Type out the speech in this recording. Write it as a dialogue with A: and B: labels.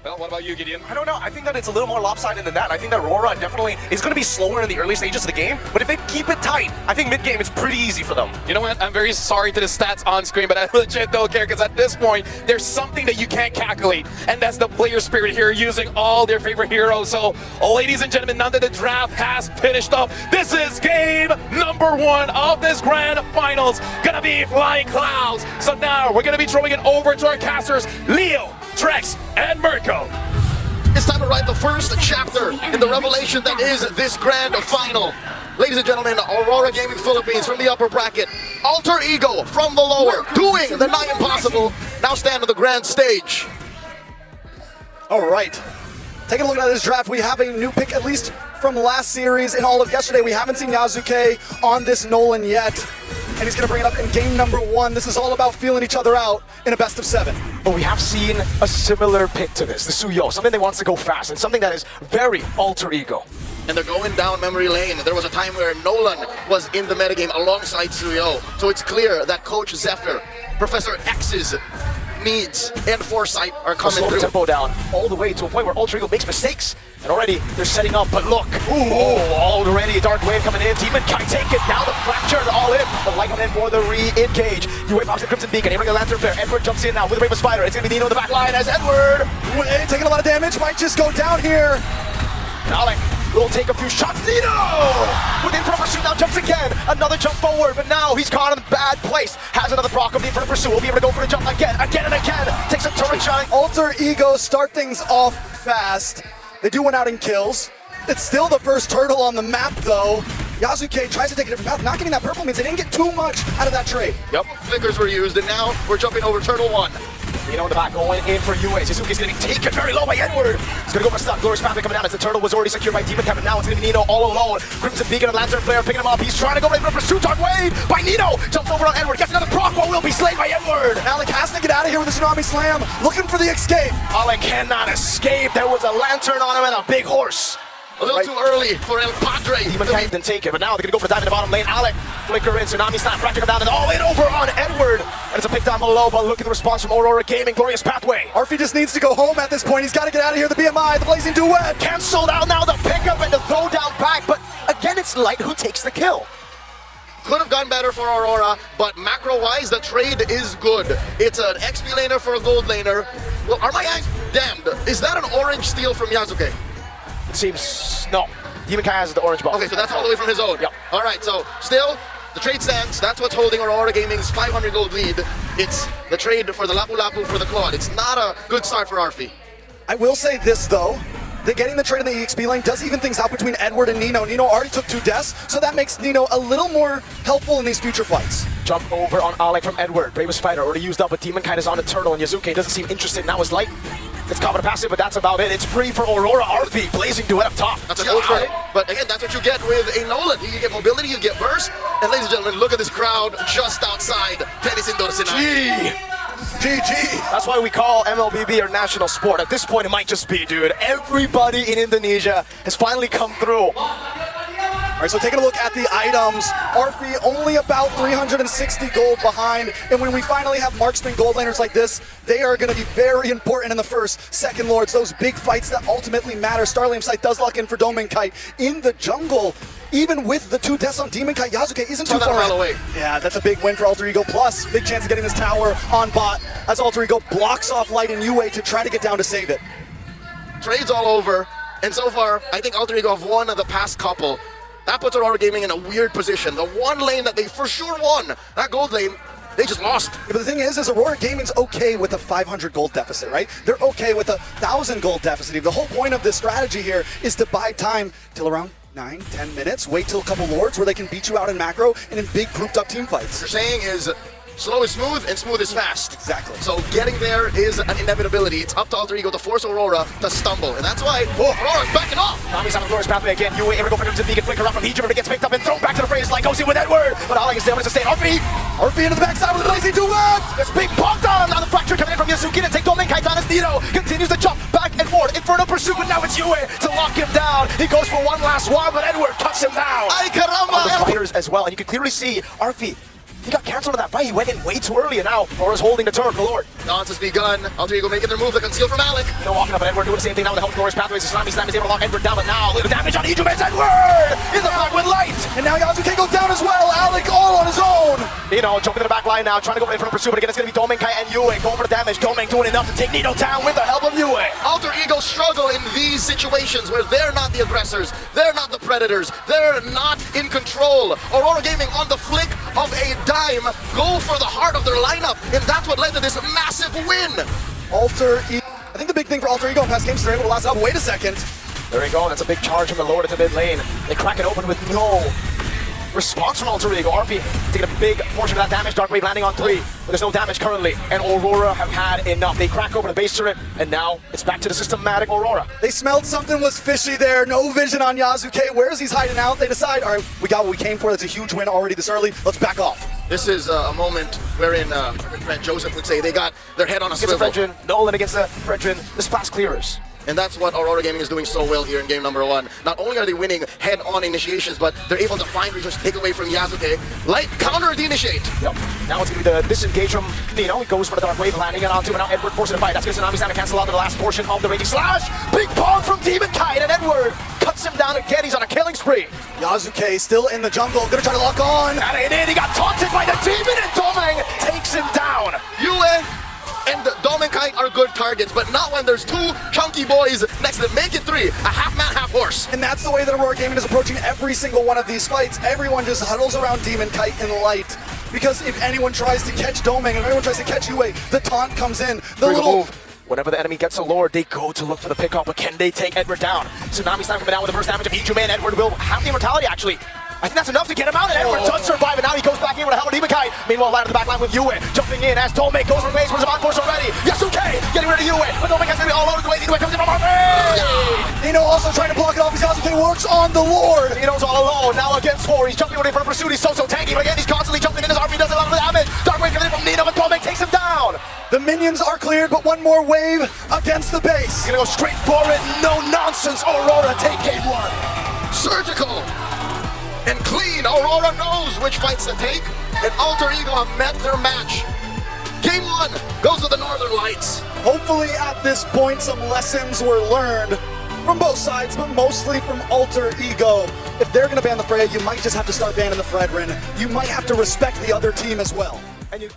A: Well, what about you, Gideon?
B: I don't know. I think that it's a little more lopsided than that. I think that Aurora definitely is going to be slower in the early stages of the game, but if they keep it tight, I think mid-game it's pretty easy for them.
A: You know what? I'm very sorry to the stats on screen, but I legit don't care because at this point, there's something that you can't calculate, and that's the player spirit here using all their favorite heroes. So, ladies and gentlemen, now that the draft has finished up, this is game number 1 of this grand finals. Gonna be Flying Clouds. So now we're gonna be throwing it over to our casters, Leo, Trex, and Mirko.
C: It's time to write the first chapter in the revelation that is this grand final. Ladies and gentlemen, Aurora Gaming Philippines from the upper bracket, Alter Ego from the lower, doing the nigh impossible, now stand on the grand stage.
D: All right, taking a look at this draft, we have a new pick, at least from last series and all of yesterday. We haven't seen Yasuke on this Nolan yet, and he's gonna bring it up in game number 1. This is all about feeling each other out in a best of 7.
B: But we have seen a similar pick to this, the Suyo, something that wants to go fast and something that is very Alter Ego.
C: And they're going down memory lane. There was a time where Nolan was in the metagame alongside Suyo. So it's clear that Coach Zephyr, Professor X's needs and foresight are coming
B: Slow the
C: through.
B: tempo down all the way to a point where Alter Ego makes mistakes. And already they're setting up, but look, already a dark wave coming in. Demon Kai take it, now the fracture, all in. The light coming in for the re-engage. UA pops the Crimson Beacon, aiming a Lantern Flare. Edward jumps in now with a Rainbow Spider. It's gonna be Nino in the back line as Edward.
D: Taking a lot of damage, might just go down here.
B: Alec will take a few shots. Nino! With the Inferno Pursuit now jumps again. Another jump forward, but now he's caught in a bad place. Has another proc of the Inferno Pursuit. Will be able to go for the jump again and again. Takes a turret shot.
D: Alter Ego start things off fast. They do one out in kills. It's still the first turtle on the map though. Yasuke tries to take a different path. Not getting that purple means they didn't get too much out of that trade.
C: Yep, flickers were used, and now we're jumping over Turtle 1.
B: Nino in the back going in for UA. Suzuki's gonna be taken very low by Edward. He's gonna go for a stun. Glorious Pathway coming down as the turtle was already secured by Demon Cap, and now it's gonna be Nino all alone. Crimson Beacon and Lantern Flare picking him up. He's trying to go right for a pursuit on Wade by Nino. Jumps over on Edward, gets another proc, but will be slain by Edward.
D: Alec has to get out of here with a Tsunami Slam, looking for the escape.
B: Alec cannot escape. There was a lantern on him and a big horse.
C: A little too early for El Padre.
B: Demon Cap didn't take it, but now they're gonna go for the dive in the bottom lane. Alec, flicker in, Tsunami Slam, fracture come down, and all in over on Edward. And it's a pick down below, but look at the response from Aurora Gaming. Glorious Pathway.
D: Arfie just needs to go home at this point. He's got to get out of here. The BMI, the Blazing Duet.
B: Cancelled out now, the pickup and the throw down back, but again, it's Light who takes the kill.
C: Could have gone better for Aurora, but macro-wise, the trade is good. It's an XP laner for a gold laner. Well, are my eyes damned? Is that an orange steal from Yasuke?
B: It seems, no. Demon Kai has the orange buff.
C: Okay, so that's all the way from his own.
B: Yep.
C: All right, so still, the trade stands. That's what's holding Aurora Gaming's 500 gold lead. It's the trade for the Lapu Lapu for the Claude. It's not a good start for Arfie.
D: I will say this though. That getting the trade in the EXP lane does even things out between Edward and Nino. Nino already took 2 deaths, so that makes Nino a little more helpful in these future fights.
B: Jump over on Alec from Edward. Bravest fighter already used up, but Demon Kite is on the turtle, and Yasuke doesn't seem interested. Now is Light. It's covered a passive, but that's about it. It's free for Aurora. Arfie, Blazing Duet up top.
C: That's an ultra, but again, that's what you get with a Nolan. You get mobility, you get burst, and ladies and gentlemen, look at this crowd just outside Tennis Indoor Sinai.
D: GG.
B: That's why we call MLBB our national sport. At this point, it might just be, dude. Everybody in Indonesia has finally come through.
D: All right, so taking a look at the items, Arfie only about 360 gold behind, and when we finally have marksman gold laners like this, they are going to be very important in the first, second lords, those big fights that ultimately matter. Starlium Sight does lock in for Domen Kite in the jungle. Even with the 2 deaths on Demon Kite, Yasuke isn't too far
C: away.
D: Yeah, that's a big win for Alter Ego. Plus, big chance of getting this tower on bot as Alter Ego blocks off Light and UA to try to get down to save it.
C: Trades all over, and so far, I think Alter Ego have won the past couple. That puts Aurora Gaming in a weird position. The one lane that they for sure won, that gold lane, they just lost.
D: Yeah, but the thing is Aurora Gaming's okay with a 500 gold deficit, right? They're okay with a 1,000 gold deficit. The whole point of this strategy here is to buy time till around 9-10 minutes, wait till a couple lords where they can beat you out in macro and in big grouped up team fights.
C: What you're saying is slow is smooth and smooth is fast.
D: Exactly.
C: So getting there is an inevitability. It's up to Alter Ego to force Aurora to stumble, and that's why Aurora's backing off.
B: Nami's on the Glorious Pathway again. UA able to go for Crimson Beacon, flicker up from Egypt, but it gets picked up and thrown back to the phrase like goes in with Edward. But Alec is there to sustain.
D: Arfie into the backside with a Blazing Duet.
B: This big pump down. Now the fracture coming in from Yasuke to take Domen Kite down as Nino continues to jump back and forth. Inferno Pursuit, but now it's UA to lock him down. He goes for one last one, but Edward cuts him down.
C: Ay caramba!
B: On the fighters as well, and you can clearly see Arfie He got canceled on that fight. He went in way too early, and now Aurora's holding the turret galore.
C: Dance has begun. Alter Ego making their move to conceal from Alec.
B: You know, walking up, and Edward doing the same thing now with the help of Glorious Pathways. Tsunami Slam is able to lock Edward down, but now little damage on Ijume's Edward in the back with light.
D: And now Yasuke goes down as well. Alec all on his own.
B: You know, jumping to the back line now, trying to go in for the pursuit, but again, it's going to be Domeng, Kai, and Yue going for the damage. Domeng doing enough to take Nito down with the help of Yue.
C: Alter Ego struggle in these situations where they're not the aggressors, they're not the predators, they're not in control. Aurora Gaming on the flick of a dime go for the heart of their lineup, and that's what led to this massive win.
D: Alter Ego. I think the big thing for Alter Ego in past games is they're able to last up. Wait a second.
B: There we go, that's a big charge from the Lord into mid lane. They crack it open with no response from Alter Ego. RP taking a big portion of that damage. Darkwave landing on 3, but there's no damage currently. And Aurora have had enough. They crack open the base turret, and now it's back to the systematic Aurora.
D: They smelled something was fishy there. No vision on Yasuke. Where is he hiding out? They decide, all right, we got what we came for. That's a huge win already this early. Let's back off.
C: This is a moment wherein friend Joseph would say they got their head on a
B: Against the
C: swivel.
B: Fredrin, Nolan against the Fredrin, the splash clearers.
C: And that's what Aurora Gaming is doing so well here in game number 1. Not only are they winning head-on initiations, but they're able to find resources, take away from Yasuke. Light counter the initiate.
B: Yep. Now it's going to be the disengage from Nino. He goes for the Dark Wave, landing it onto him, and now Edward forcing a fight. That's going to Tsunami Slam to cancel out the last portion of the Raging Slash. Big palm from Demon Kite, and Edward cuts him down again. He's on a killing spree.
D: Yasuke still in the jungle. Gonna try to lock on.
B: And he got taunted by the Demon, and Domeng takes him down.
C: Yue and Domenkite are good targets, but not when there's 2 chunky boys next to them. Make it 3, a half man, half horse.
D: And that's the way that Aurora Gaming is approaching every single one of these fights. Everyone just huddles around Demon Kite and Light. Because if anyone tries to catch Domeng, if anyone tries to catch Yue, the taunt comes in. The little
B: move. Whenever the enemy gets a lord, they go to look for the pickoff, but can they take Edward down? Tsunami Slam coming down with the first damage of Ijume, and Edward will have the immortality actually. I think that's enough to get him out, and Edward does survive, and now he goes back in with a helmet Demon Kite. Meanwhile, line to the back line with Yue, jumping in as Domeng goes for base, was on force already. Yasuke getting rid of Yue, but Domeng has to be all over the way. Yue comes in from RP!
D: Nino also trying to block it off as Yasuke works on the Lord.
B: Nino's all alone, now against 4. He's jumping ready for a pursuit. He's so tanky, but again, he's constantly jumping in. His RP does a lot of damage. Darkwave coming in from Nino, but Domeng takes him down.
D: The minions are cleared, but one more wave against the base.
B: He's gonna go straight for it, no nonsense. Aurora take game 1.
C: Surgical and clean. Aurora knows which fights to take, and Alter Ego have met their match. Game 1 goes to the Northern Lights.
D: Hopefully at this point some lessons were learned from both sides, but mostly from Alter Ego. If they're gonna ban the Freya, you might just have to start banning the Fredrin. You might have to respect the other team as well. And you